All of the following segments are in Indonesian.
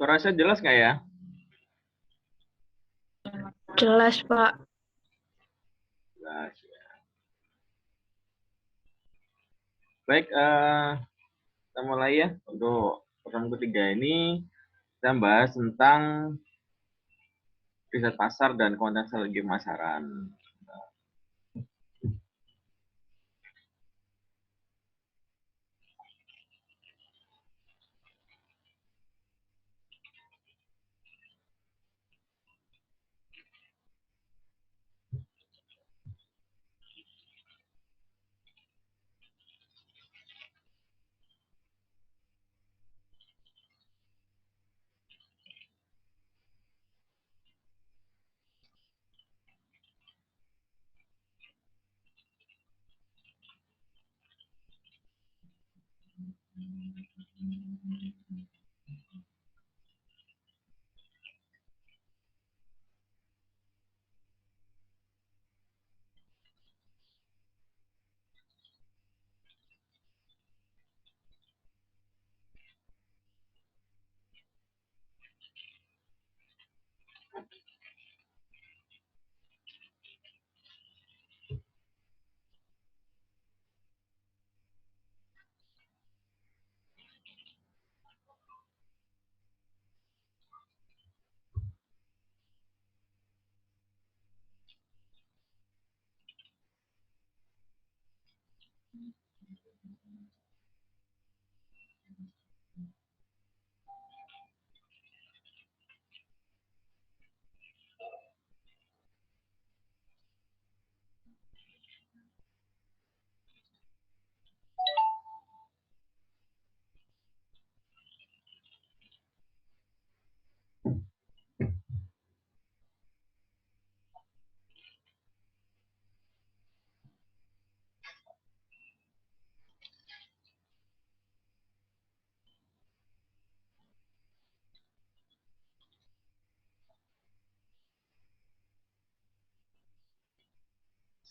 Suara saya jelas nggak ya? Jelas, Pak. Jelas. Baik, kita mulai ya. Untuk pertemuan ketiga ini, kita bahas tentang riset pasar dan konten strategi pemasaran.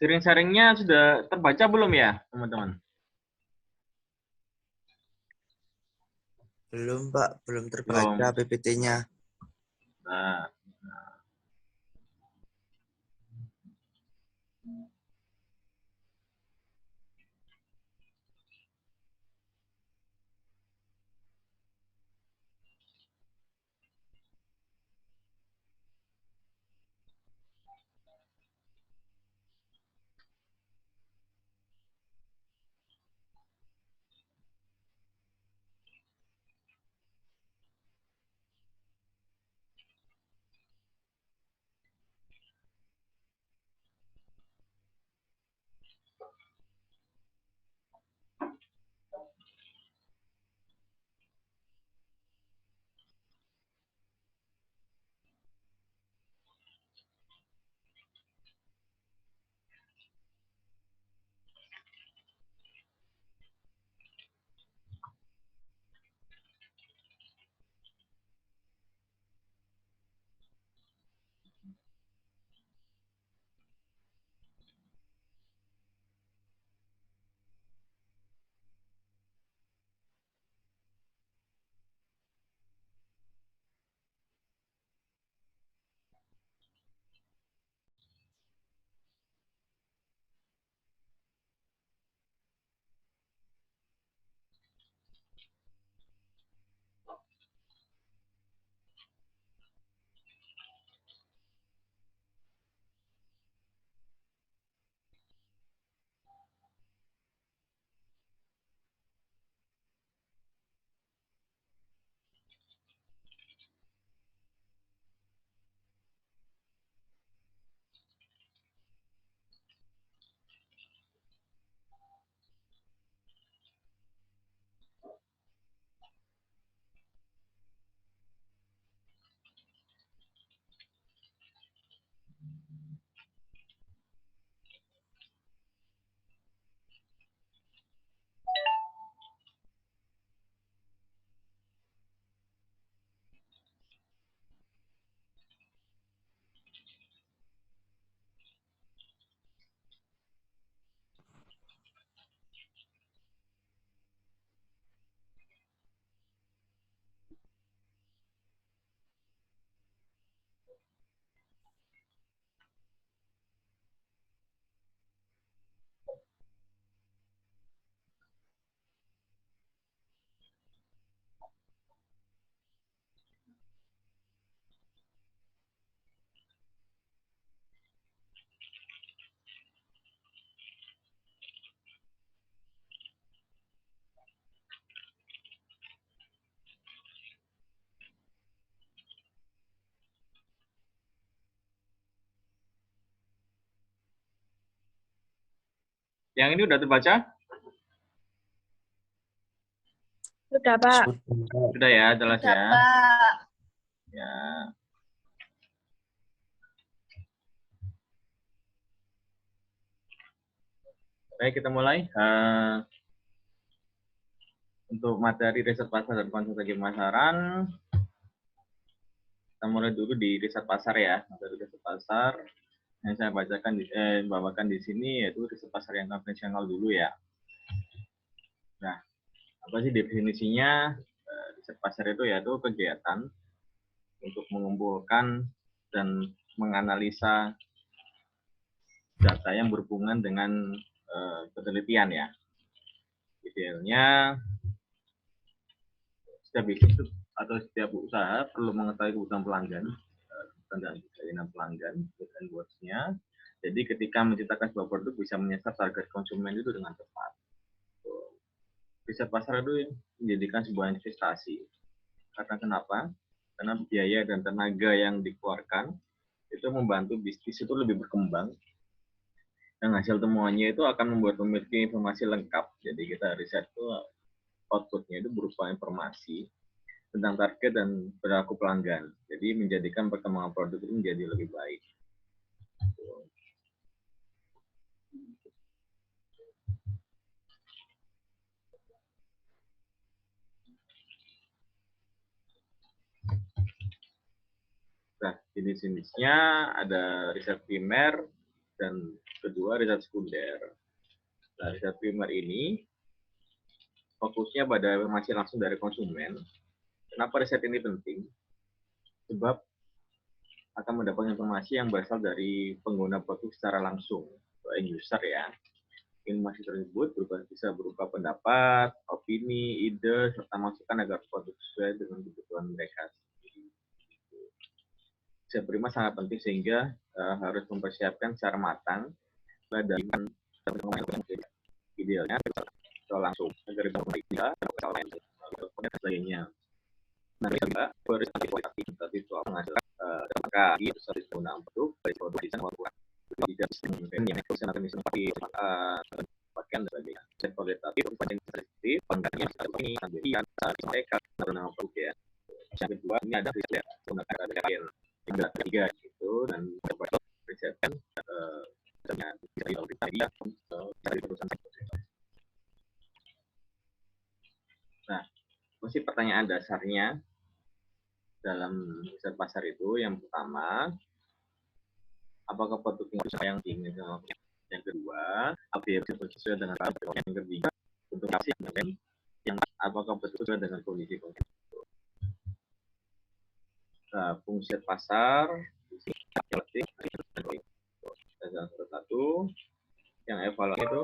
Sharing-sharingnya sudah terbaca belum ya, teman-teman? Belum, Pak. Belum terbaca Belum. PPT-nya. Nah, Yang ini udah terbaca? Sudah, Pak. Sudah ya, jelas ya. Pak. Ya. Baik, kita mulai. Untuk materi riset pasar dan konsultasi pemasaran, kita mulai dulu di riset pasar ya. Materi riset pasar yang saya bawakan di sini yaitu riset pasar yang konvensional dulu ya. Nah, apa sih definisinya? Riset pasar itu yaitu kegiatan untuk mengumpulkan dan menganalisa data yang berhubungan dengan penelitian ya. Idealnya setiap bisnis atau setiap usaha perlu mengetahui kebutuhan pelanggan dan keinginan pelanggan dan words-nya. Jadi ketika menciptakan sebuah produk bisa menyasar target konsumen itu dengan tepat. Riset pasar itu menjadikan sebuah investasi. Karena kenapa? Karena biaya dan tenaga yang dikeluarkan itu membantu bisnis itu lebih berkembang. Dan hasil temuannya itu akan membuat memiliki informasi lengkap. Jadi kita riset itu outputnya itu berupa informasi tentang target dan perilaku pelanggan. Jadi menjadikan perkembangan produk itu menjadi lebih baik. Nah, jenis-jenisnya ada riset primer dan kedua riset sekunder. Nah, riset primer ini fokusnya pada informasi langsung dari konsumen. Kenapa riset ini penting? Sebab akan mendapat informasi yang berasal dari pengguna produk secara langsung, end user ya. Informasi tersebut bisa berupa pendapat, opini, ide, serta masukan agar produk sesuai dengan kebutuhan mereka. Riset primer sangat penting sehingga harus mempersiapkan secara matang dan idealnya langsung agar bisa dan sebagainya. Nah, juga kualitatif soal menghasilkan apakah itu service penggunaan produk dari produk desain maupun tidak mungkin yang itu akan disempati pakaian dan sebagainya. Riset kualitatif sensitif pengguna ini ambilian mereka nama produk ya. Yang kedua ini ada riset menggunakan data lain yang ketiga itu dan riset kan dari perusahaan. Nah, masih pertanyaan dasarnya dalam riset pasar itu yang pertama, apakah produk yang diinginkan? Yang kedua, apakah sesuai dengan yang ketiga, untuk kasih yang apakah sesuai dengan kondisi konsumen. Nah, fungsi pasar, satu yang evaluasi itu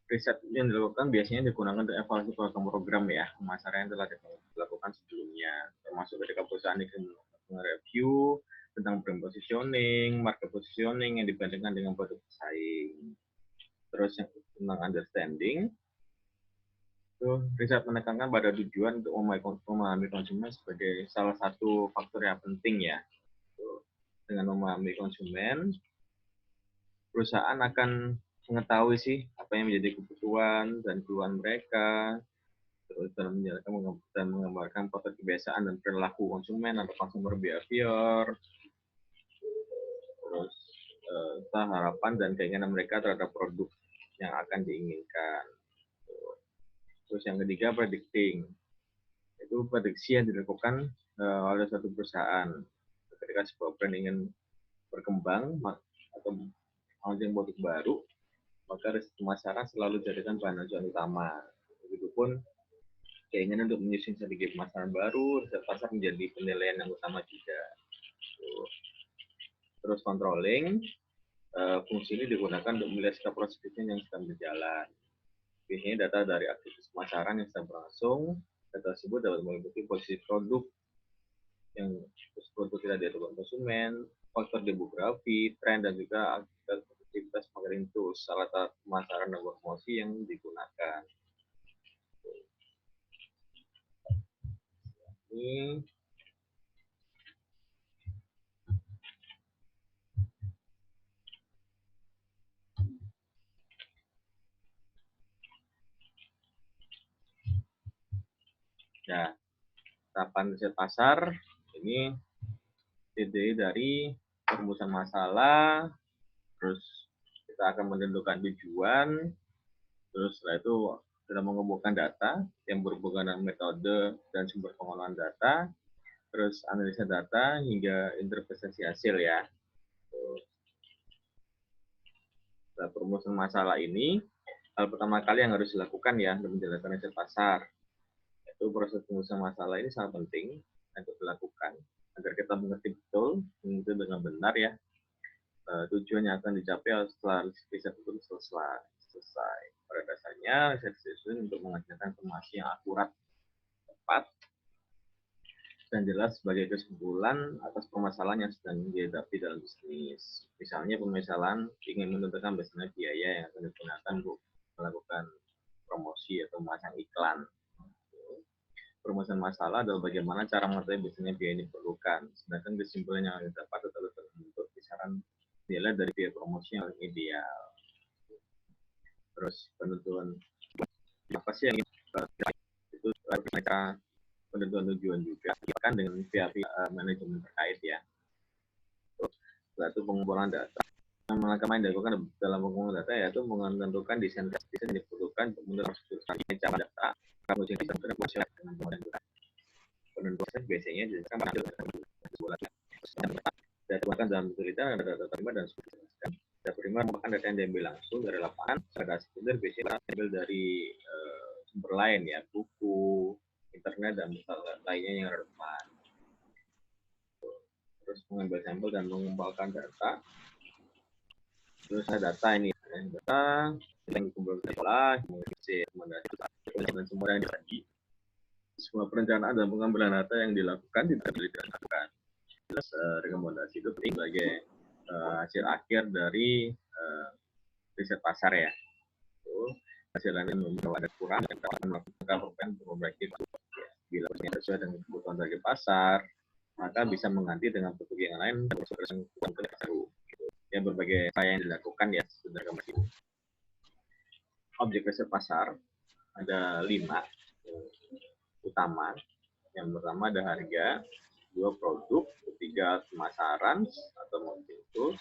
riset yang dilakukan biasanya digunakan untuk evaluasi program ya pemasaran yang telah dilakukan sebelumnya, termasuk ketika perusahaan itu mereview tentang brand positioning, market positioning yang dibandingkan dengan produk pesaing. Terus yang tentang understanding, itu riset menekankan pada tujuan untuk memahami konsumen sebagai salah satu faktor yang penting ya. Dengan memahami konsumen, perusahaan akan mengetahui sih apa yang menjadi kebutuhan dan keluhan mereka, terus dalam menjalankan dan menggambarkan potret kebiasaan dan perilaku konsumen atau consumer behavior, terus harapan dan keinginan mereka terhadap produk yang akan diinginkan. Terus yang ketiga predicting, itu prediksi yang dilakukan oleh satu perusahaan ketika sebuah brand ingin berkembang atau launching produk baru, maka riset pemasaran selalu dijadikan bahan acuan utama. Begitupun keinginan untuk menyusun strategi pemasaran baru, riset pasar menjadi penilaian yang utama juga. Terus controlling, fungsi ini digunakan untuk melihat sikap proses bisnis yang sedang berjalan. Biasanya data dari aktivitas pemasaran yang sedang berlangsung, data tersebut dapat meliputi posisi produk yang produk tidak diatur konsumen, faktor demografi, tren, dan juga aktivitas marketing tools, salah satu pemasaran dan promosi yang digunakan. Ini Nah, tahapan riset pasar ini terdiri dari perumusan masalah, terus kita akan menentukan tujuan, terus setelah itu kita mengumpulkan data yang berhubungan dengan metode dan sumber pengolahan data, terus analisa data hingga interpretasi hasil ya. Setelah perumusan masalah ini, hal pertama kali yang harus dilakukan ya untuk menjalankan riset pasar, yaitu proses perumusan masalah ini sangat penting untuk dilakukan agar kita mengerti betul, mengerti dengan benar ya tujuan yang akan dicapai setelah riset itu selesai. Pada dasarnya, riset itu untuk menghasilkan informasi yang akurat, tepat, dan jelas sebagai kesimpulan atas permasalahan yang sedang dihadapi dalam bisnis. Misalnya permasalahan ingin menentukan biasanya biaya yang akan digunakan untuk melakukan promosi atau memasang iklan. Permasalahan masalah adalah bagaimana cara mengetahui biasanya biaya yang diperlukan. Sedangkan kesimpulan yang didapat adalah bentuk kisaran nilai dari biaya promosi yang ideal. Terus penentuan apa sih yang itu mereka penentuan tujuan juga kan dengan pihak manajemen terkait ya. Setelah itu pengumpulan data. Langkah yang dilakukan dalam pengumpulan data yaitu menentukan desain yang diperlukan untuk menentukan cara data, kemudian dengan penentuan biasanya dilakukan pada bulan. Data bahkan dalam cerita ada data terima dan sebagainya. Data terima merupakan data yang diambil langsung dari lapangan. Data sekunder biasanya diambil dari sumber lain ya, buku, internet dan lainnya yang relevan. Terus mengambil sampel dan mengumpulkan data. Terus ada data ini, data yang dikumpulkan sekolah, dan semua yang dibagi. Semua perencanaan dan pengambilan data yang dilakukan tidak dilakukan. Terus rekomendasi itu penting sebagai hasil akhir dari riset pasar ya. Hasilnya membawa ada kurang dan akan melakukan memperbaiki bila sesuai dengan kebutuhan dari pasar, maka bisa mengganti dengan produk yang lain dan kebutuhan baru. Ya berbagai upaya yang dilakukan ya sudah kembali. Objek riset pasar ada 5 utama. Yang pertama ada harga, 2 produk, 3 pemasaran atau marketing,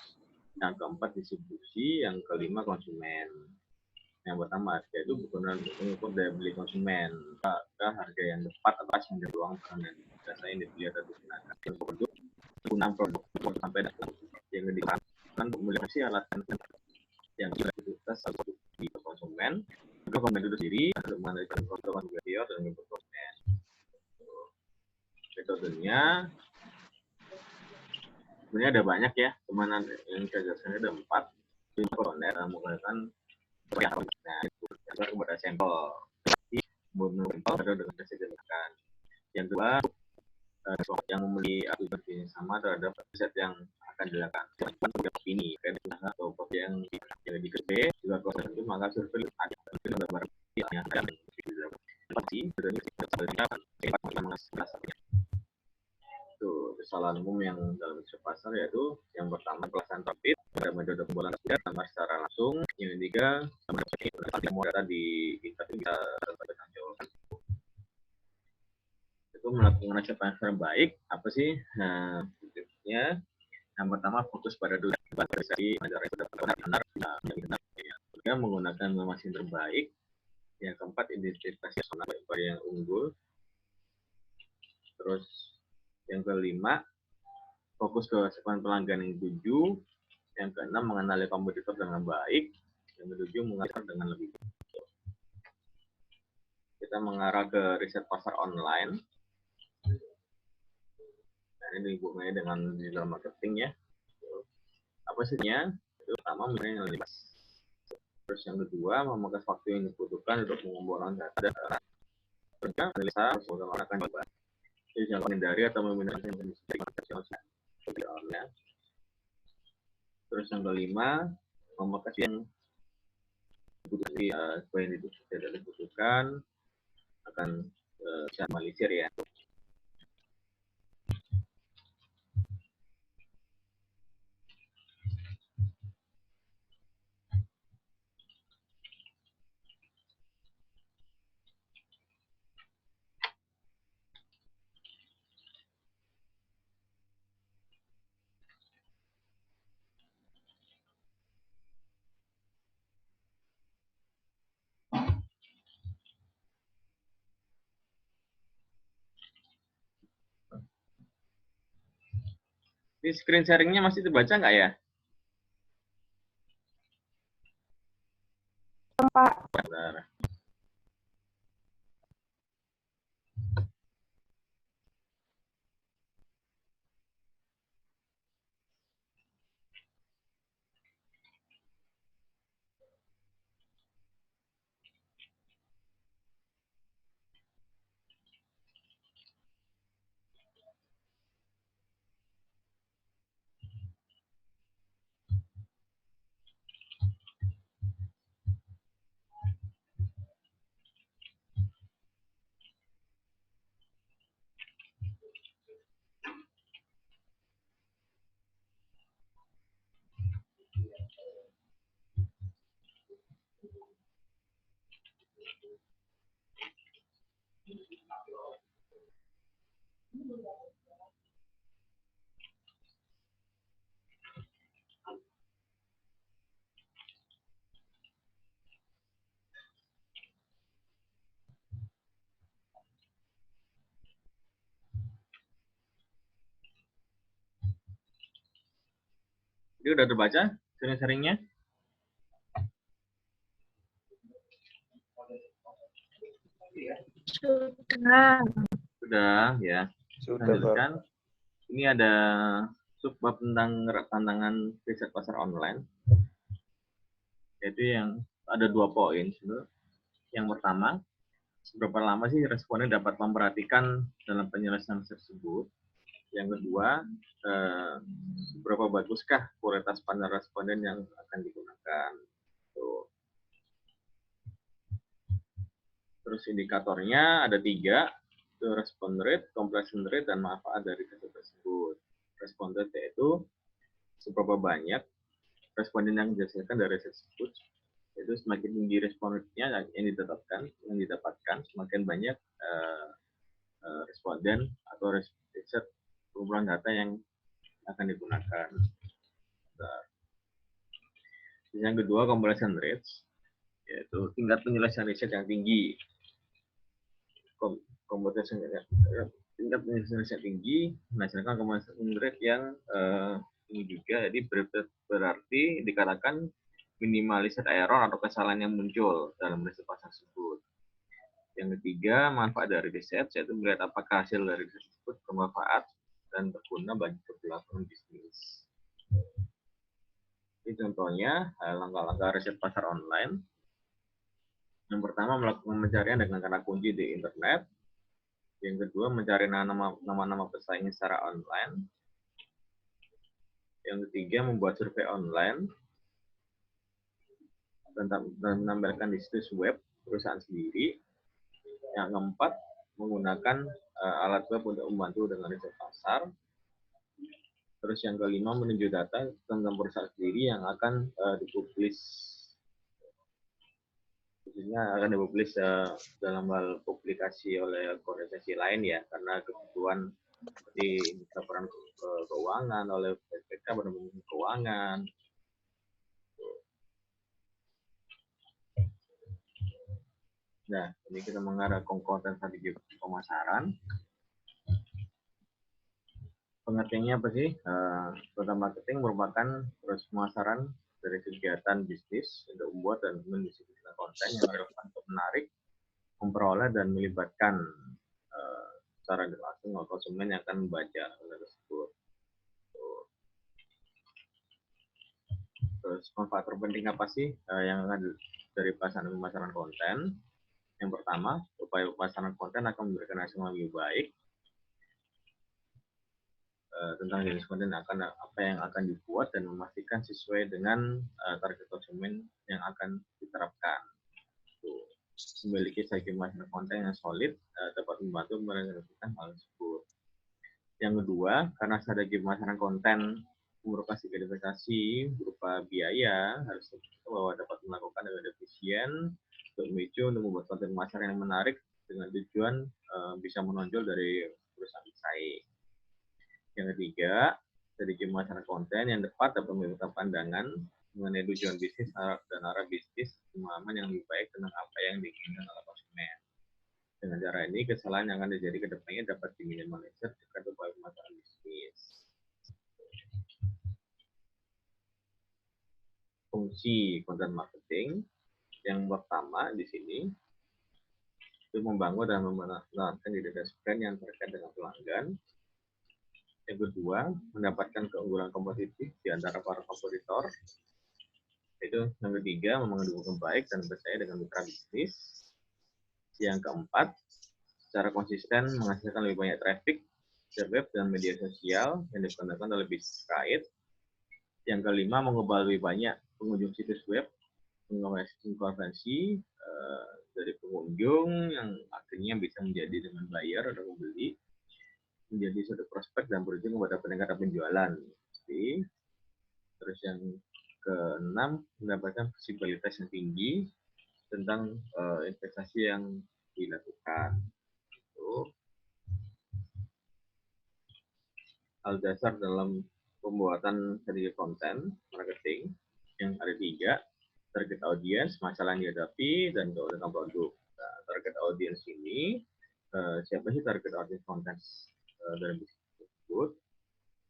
yang keempat distribusi, yang kelima konsumen. Yang pertama harga itu bukan mengukur daya beli konsumen, maka harga yang tepat atas yang ruang dan jasa yang dibeli atau digunakan. Produk penggunaan produk sampai datang yang digunakan memiliki alat yang sudah di konsumen, juga konsumen itu sendiri untuk mengendalikan produk konsumen dan input konsumen. Metodenya sebenarnya ada banyak ya, cuman yang saya jelaskan ada 4. Koroner menggunakan kepada sampel ada dengan disediakan. Yang kedua yang memiliki aturan sama terhadap riset yang akan dilakukan ini atau yang di gede juga proses itu maka survei ada gambar yang ada pasti itu kesalahan umum yang dalam riset pasar yaitu yang pertama pelaksanaan rapid pada metode pengumpulan data secara langsung, yang ketiga semua data di internet bisa tertampilkan. Itu melakukan riset pasar yang baik apa sih? Nah, tipsnya yang pertama fokus pada data dari benar yang menggunakan informasi terbaik. Yang keempat identifikasi upaya yang unggul. Terus yang kelima fokus ke segmen pelanggan yang ketujuh. Yang keenam mengenali kompetitor dengan baik. Yang ketujuh mengajar dengan lebih baik. Kita mengarah ke riset pasar online. Nah, ini hubungannya dengan digital marketing ya. Apa sihnya? Itu pertama misalnya yang 5. Terus yang kedua, memakai waktu yang dibutuhkan untuk mengumpulkan data. Kerja, analisa, menggunakan coba. Jadi jangan menghindari atau meminimalisir informasi. Terus yang kelima, memakai yang tidak dibutuhkan akan bisa minimalisir ya. Ini screen sharingnya masih terbaca nggak ya? Pak. Bentar. Ini udah terbaca screen sharingnya? Sudah. Sudah ya. Sudah, Pak. Lanjutkan. Ini ada subbab tentang tantangan riset pasar online. Yaitu yang ada 2 poin. Yang pertama, seberapa lama sih responden dapat memperhatikan dalam penyelesaian tersebut. Yang kedua, seberapa baguskah kualitas panel responden yang akan digunakan. Tuh. Terus indikatornya ada 3, itu respon rate, completion rate, dan manfaat dari riset tersebut. Respon rate yaitu seberapa banyak responden yang dihasilkan dari riset tersebut. Itu semakin tinggi respon rate-nya yang didapatkan, semakin banyak responden atau riset kumpulan data yang akan digunakan. Nah, yang kedua, completion rates, yaitu tingkat penyelesaian riset yang tinggi. Tingkat penyelesaian riset tinggi menghasilkan completion rate yang tinggi juga. Jadi berarti dikatakan minimalisir error atau kesalahan yang muncul dalam riset pasar tersebut. Yang ketiga, manfaat dari riset, yaitu melihat apakah hasil dari riset tersebut bermanfaat dan berguna bagi keberlangsungan bisnis. Ini contohnya langkah-langkah riset pasar online. Yang pertama, melakukan pencarian dengan kata kunci di internet. Yang kedua, mencari nama-nama pesaing secara online. Yang ketiga, membuat survei online dan menampilkan di situs web perusahaan sendiri. Yang keempat, menggunakan alat web untuk membantu dengan riset pasar. Terus yang kelima, menuju data tentang perusahaan sendiri yang akan dipublish. Khususnya akan dipublish dalam hal publikasi oleh organisasi lain ya, karena kebutuhan seperti laporan keuangan oleh BPK, Badan Keuangan. Nah, ini kita mengarah ke konten strategi pemasaran. Pengertiannya apa sih? Konten marketing merupakan proses pemasaran dari kegiatan bisnis untuk membuat dan mendistribusikan konten yang relevan untuk menarik, memperoleh, dan melibatkan secara langsung konsumen yang akan membaca konten tersebut. Terus manfaat terpenting apa sih yang ada dari pelaksanaan pemasaran konten? Yang pertama, upaya pemasaran konten akan memberikan hasil yang lebih baik tentang jenis konten apa yang akan dibuat dan memastikan sesuai dengan target konsumen yang akan diterapkan. Memiliki strategi pemasaran konten yang solid dapat membantu merealisasikan hal tersebut. Yang kedua, karena strategi pemasaran konten merupakan signifikasi berupa biaya, harus kita bahwa dapat melakukan dengan efisien untuk memicu untuk membuat konten pemasaran yang menarik dengan tujuan bisa menonjol dari perusahaan bersaing. Yang ketiga, strategi pemasaran konten yang tepat dapat memberikan pandangan mengenai tujuan bisnis dan arah bisnis pemahaman yang lebih baik tentang apa yang diinginkan oleh konsumen. Dengan cara ini, kesalahan yang akan terjadi ke depannya dapat diminimalisir jika upaya pemasaran bisnis. fungsi content marketing. Yang pertama di sini itu membangun dan memenangkan identitas brand yang terkait dengan pelanggan. Yang kedua, mendapatkan keunggulan kompetitif di antara para kompetitor. Itu yang ketiga, membangun hubungan baik dan percaya dengan mitra bisnis. Yang keempat, secara konsisten menghasilkan lebih banyak traffic ke web dan media sosial yang digunakan oleh bisnis terkait. Yang kelima, mengubah lebih banyak pengunjung situs web, mengkonversi dari pengunjung yang akhirnya bisa menjadi dengan buyer atau pembeli, menjadi suatu prospek dan berujung kepada peningkatan penjualan. Terus yang keenam, mendapatkan visibilitas yang tinggi tentang investasi yang dilakukan. Itu hal dasar dalam pembuatan strategi konten marketing yang ada 3, target audience, masalah yang dihadapi, dan keunikan produk. Nah, target audience ini, siapa sih target audience konten dari bisnis tersebut?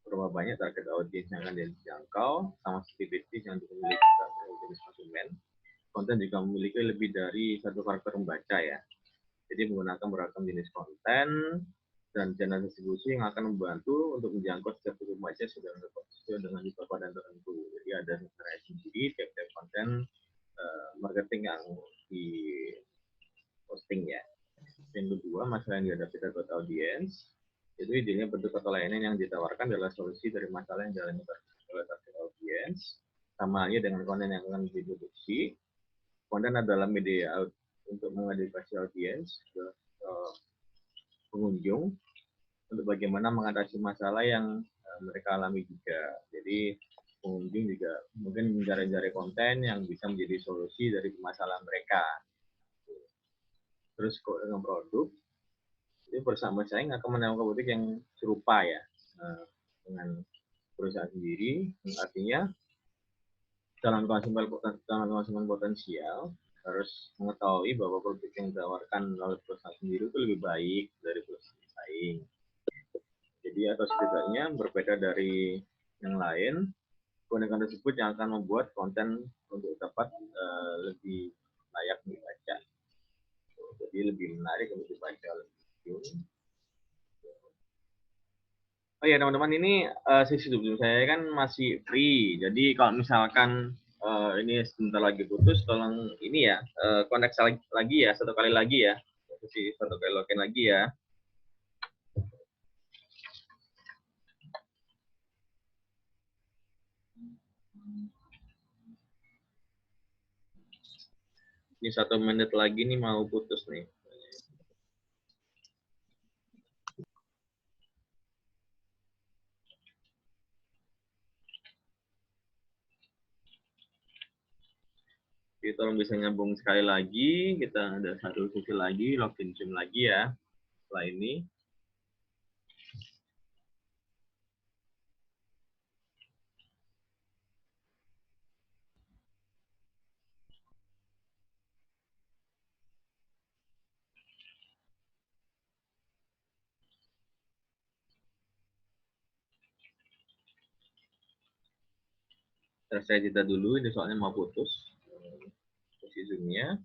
Berapa banyak target audience yang akan dijangkau, sama seperti bisnis yang dimiliki jenis konsumen. Konten juga memiliki lebih dari satu karakter membaca ya. Jadi menggunakan beragam jenis konten dan channel distribusi yang akan membantu untuk menjangkau setiap pembaca sesuai dengan kebutuhan tertentu. Jadi ada cara sendiri tiap-tiap konten marketing yang di posting ya. Yang kedua, masalah yang dihadapi target audience. Itu idenya bentuk atau layanan yang ditawarkan adalah solusi dari masalah yang dialami oleh target audience. Sama halnya dengan konten yang akan diproduksi. Konten adalah media untuk mengedukasi audiens ke pengunjung untuk bagaimana mengatasi masalah yang mereka alami juga. Jadi pengunjung juga mungkin mencari-cari konten yang bisa menjadi solusi dari masalah mereka. Terus dengan produk, itu bersama saya akan menemukan produk yang serupa ya dengan perusahaan sendiri. Artinya calon konsumen potensial harus mengetahui bahwa produk yang ditawarkan oleh perusahaan sendiri itu lebih baik dari perusahaan lain. Jadi atau setidaknya berbeda dari yang lain, konten tersebut yang akan membuat konten untuk dapat lebih layak dibaca. Jadi lebih menarik untuk dibaca oleh pengunjung. Oh ya teman-teman, ini sesi sebelum saya kan masih free. Jadi kalau misalkan ini sebentar lagi putus, tolong ini ya connect lagi ya, satu kali lagi ya, satu kali login lagi ya. Ini 1 menit lagi nih mau putus nih. Jadi tolong bisa nyambung sekali lagi. Kita ada satu sesi lagi, login Zoom lagi ya. Setelah ini. Terus saya jeda dulu, ini soalnya mau putus sesi Zoom-nya.